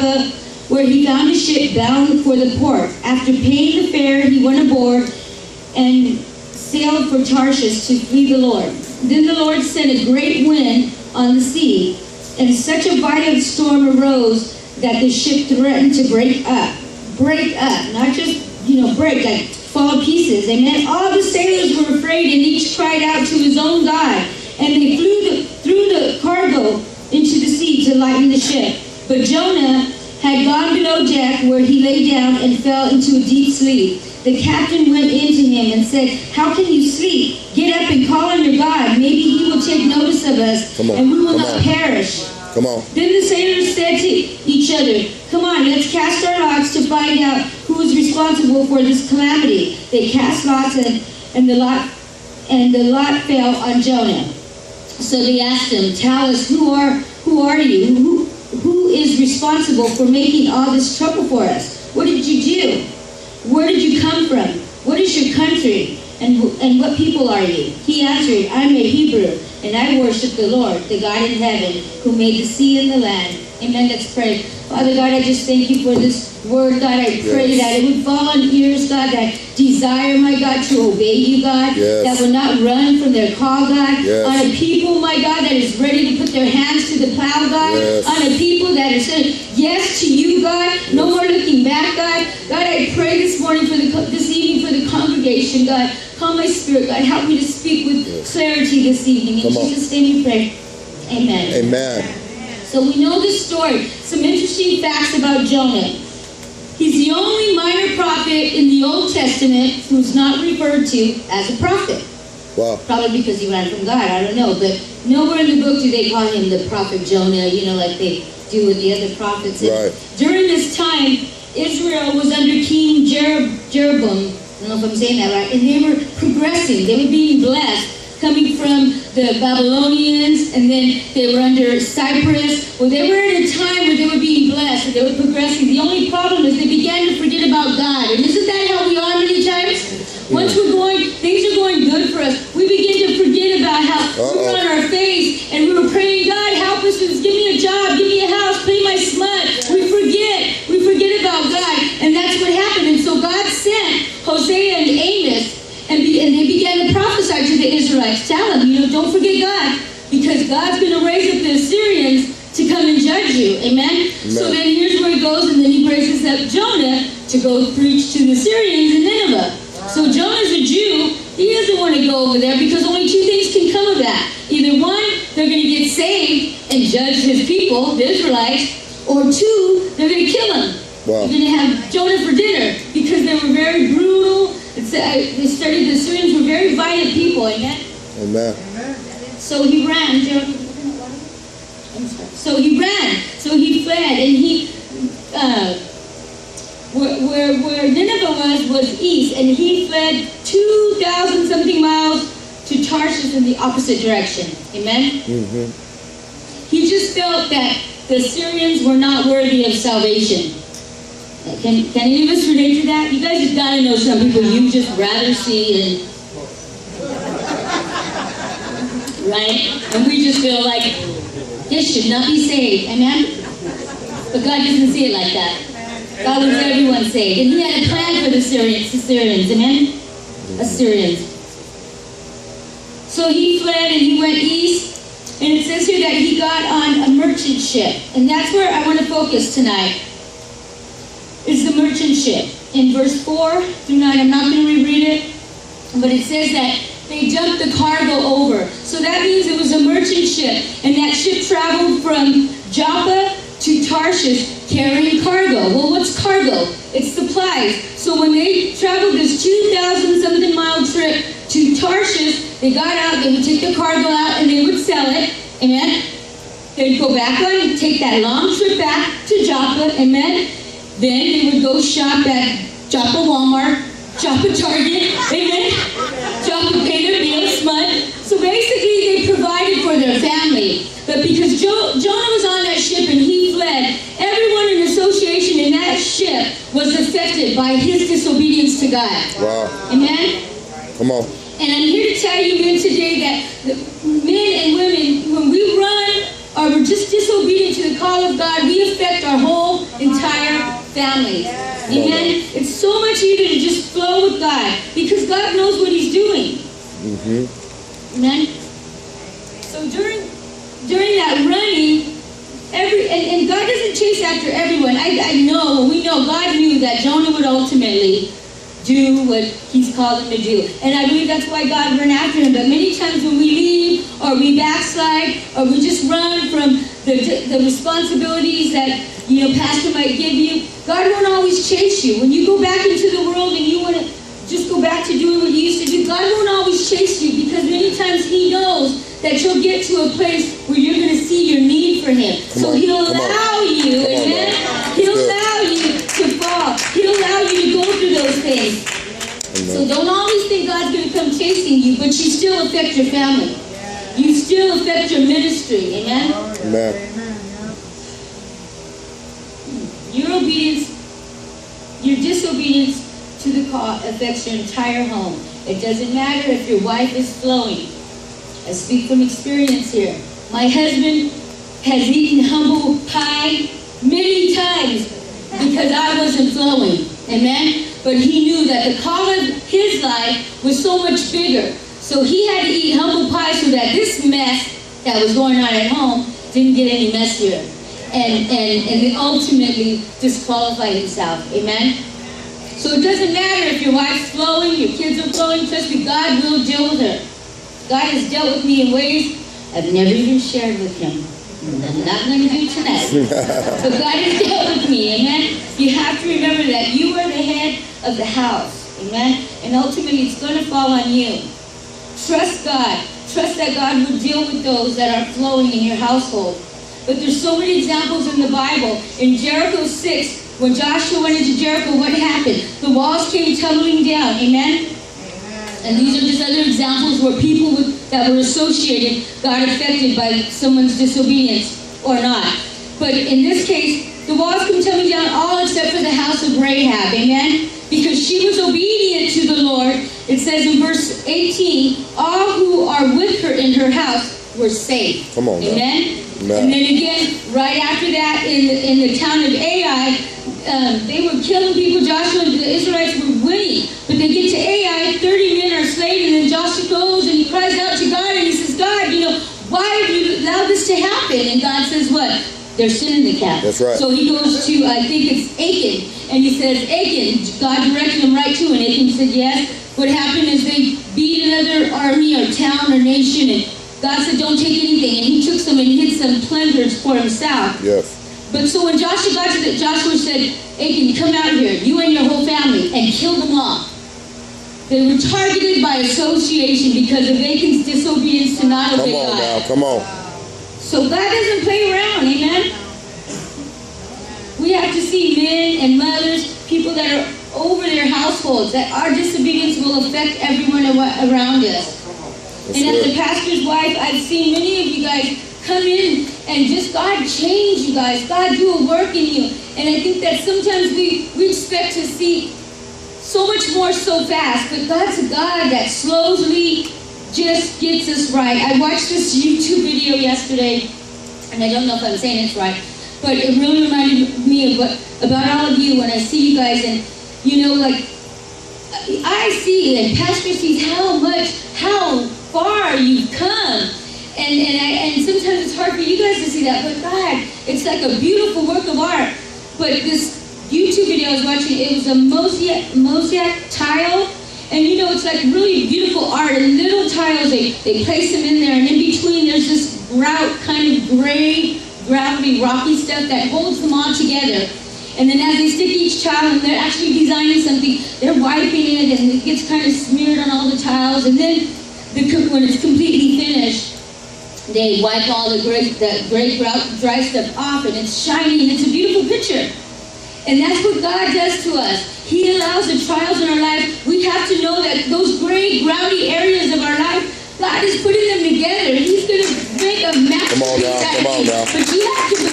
Joppa, where he found a ship bound for the port. After paying the fare, he went aboard and sailed for Tarshish to flee the Lord. Then the Lord sent a great wind on the sea, and such a violent storm arose that the ship threatened to break up, not just, break, like fall to pieces. Amen. All the sailors were afraid, and each cried out to his own God, and they threw the cargo into the sea to lighten the ship. But Jonah had gone below deck, where he lay down and fell into a deep sleep. The captain went in to him and said, "How can you sleep? Get up and call on your God. Maybe he will take notice of us, and we will not perish." Come on. Then the sailors said to each other, "Come on, let's cast our lots to find out who is responsible for this calamity." They cast lots, and the lot fell on Jonah. So they asked him, "Tell us, who are you? Who is responsible for making all this trouble for us? What did you do? Where did you come from? What is your country? And what people are you?" He answered, "I'm a Hebrew, and I worship the Lord, the God in heaven, who made the sea and the land." Amen. Let's pray. Father God, I just thank you for this word, God. I pray that it would fall on ears, God, that desire, my God, to obey you, God, that will not run from their call, God, on a people, my God, that is ready to put their hands to the plow, God, on a people that are saying yes to you, God, no more looking back, God. God, I pray this morning this evening for the congregation, God. Calm my spirit, God. Help me to speak with clarity this evening. In Jesus' name we pray. Amen. Amen. So we know this story. Some interesting facts about Jonah. He's the only minor prophet in the Old Testament who's not referred to as a prophet. Wow. Probably because he ran from God. I don't know. But nowhere in the book do they call him the prophet Jonah, like they do with the other prophets. Right. During this time, Israel was under King Jeroboam. I don't know if I'm saying that right. And they were progressing. They were being blessed, coming from the Babylonians, and then they were under Cyprus. Well, they were at a time where they were being blessed, and they were progressing. The only problem is they began to forget about God. And isn't that how we are many times? Once things are going good for us, we begin to forget about how we were on our face, and we were praying, "God, help us, give me a job, give me a house, pay my smut." We forget about God, and that's what happened. And so God sent Hosea and Amos, and they began to prophesy to the Israelites. Tell them, don't forget God, because God's going to raise up the Assyrians to come and judge you. Amen? So then here's where he goes, and then he raises up Jonah to go preach to the Syrians in Nineveh. So Jonah's a Jew. He doesn't want to go over there because only two things can come of that. Either one, they're going to get saved and judge his people, the Israelites, or two, they're going to kill him. Wow. They're going to have Jonah for dinner because they were very brutal. They studied the Syrians were very violent people. Amen? Amen. So he ran. So he ran. So he fled, and he where Nineveh was east, and he fled 2,000 something miles to Tarshish in the opposite direction. Amen. Mm-hmm. He just felt that the Syrians were not worthy of salvation. Can any of us relate to that? You guys just gotta know some people you just rather see, and right? And we just feel like this should not be saved. Amen? But God doesn't see it like that. God wants everyone saved. And he had a plan for the Syrians. Amen? Assyrians. So he fled and he went east. And it says here that he got on a merchant ship. And that's where I want to focus tonight. Is the merchant ship. In verse 4 through 9, I'm not going to reread it. But it says that they dumped the cargo over. So that means it was a merchant ship. And that ship traveled from Joppa to Tarshish carrying cargo. Well, what's cargo? It's supplies. So when they traveled this 2,000 something mile trip to Tarshish, they got out, they would take the cargo out, and they would sell it. Amen? They'd go back on, take that long trip back to Joppa. Amen? Then they would go shop at Joppa Walmart, Joppa Target. Amen? Joppa pay their bills, smut. So basically, they provided for their family. But because Jonah was on that ship and he fled, everyone in association in that ship was affected by his disobedience to God. Wow. Amen? Come on. And I'm here to tell you men today that men and women, when we run or we're just disobedient to the call of God, we affect our whole families. Amen? It's so much easier to just flow with God because God knows what He's doing. Amen? So during that running, and God doesn't chase after everyone. We know God knew that Jonah would ultimately do what He's called him to do. And I believe that's why God ran after him. But many times when we leave, or we backslide, or we just run from the responsibilities that, Pastor might give you, God won't always chase you. When you go back into the world and you want to just go back to doing what you used to do, God won't always chase you because many times He knows that you'll get to a place where you're going to see your need for Him. So He'll allow you, amen? He'll allow you to fall. He'll allow you to go through those things. So don't always think God's going to come chasing you, but you still affect your family. You still affect your ministry, amen? Amen. Your disobedience to the call affects your entire home. It doesn't matter if your wife is flowing. I speak from experience here. My husband has eaten humble pie many times because I wasn't flowing. Amen? But he knew that the call of his life was so much bigger. So he had to eat humble pie so that this mess that was going on at home didn't get any messier. And ultimately disqualify himself. Amen? So it doesn't matter if your wife's flowing, your kids are flowing. Trust me, God will deal with her. God has dealt with me in ways I've never even shared with Him. I'm not going to do tonight. But God has dealt with me. Amen? You have to remember that you are the head of the house. Amen? And ultimately it's going to fall on you. Trust God. Trust that God will deal with those that are flowing in your household. But there's so many examples in the Bible. In Jericho 6, when Joshua went into Jericho, what happened? The walls came tumbling down. Amen? And these are just other examples where people that were associated got affected by someone's disobedience or not. But in this case, the walls come tumbling down all except for the house of Rahab. Amen? Because she was obedient to the Lord. It says in verse 18, all who are with her in her house were saved. Come on. Amen? And then again, right after that, in the town of Ai, they were killing people. Joshua and the Israelites were winning. But they get to Ai, 30 men are slain, and then Joshua goes and he cries out to God, and he says, God, why have you allowed this to happen? And God says what? They're sin in the camp. That's right. So he goes to, I think it's Achan, and he says, Achan, God directed him right to him, and Achan said, yes. What happened is they beat another army or town or nation, and God said, don't take anything. And he took some and hid some plunders for himself. Yes. But so when Joshua got to Joshua said, Achan, come out here, you and your whole family, and kill them all. They were targeted by association because of Achan's disobedience to not obey God. Come on now, come on. So God doesn't play around, amen? We have to see men and mothers, people that are over their households, that our disobedience will affect everyone around us. And as a pastor's wife, I've seen many of you guys come in and just God change you guys. God do a work in you. And I think that sometimes we expect to see so much more so fast. But God's a God that slowly just gets us right. I watched this YouTube video yesterday, and I don't know if I'm saying it's right, but it really reminded me of about all of you when I see you guys. And, I see and Pastor sees how far you've come. And sometimes it's hard for you guys to see that, but God, it's like a beautiful work of art. But this YouTube video I was watching, it was a mosaic tile, and it's like really beautiful art, and little tiles, they place them in there, and in between there's this kind of gray, gravity, rocky stuff that holds them all together. And then as they stick each tile, and they're actually designing something, they're wiping it, and it gets kind of smeared on all the tiles, and then when it's completely finished, they wipe all the gray dry stuff off, and it's shiny, and it's a beautiful picture. And that's what God does to us. He allows the trials in our life. We have to know that those gray, grouty areas of our life, God is putting them together. He's going to make a masterpiece. Come on now. But you have to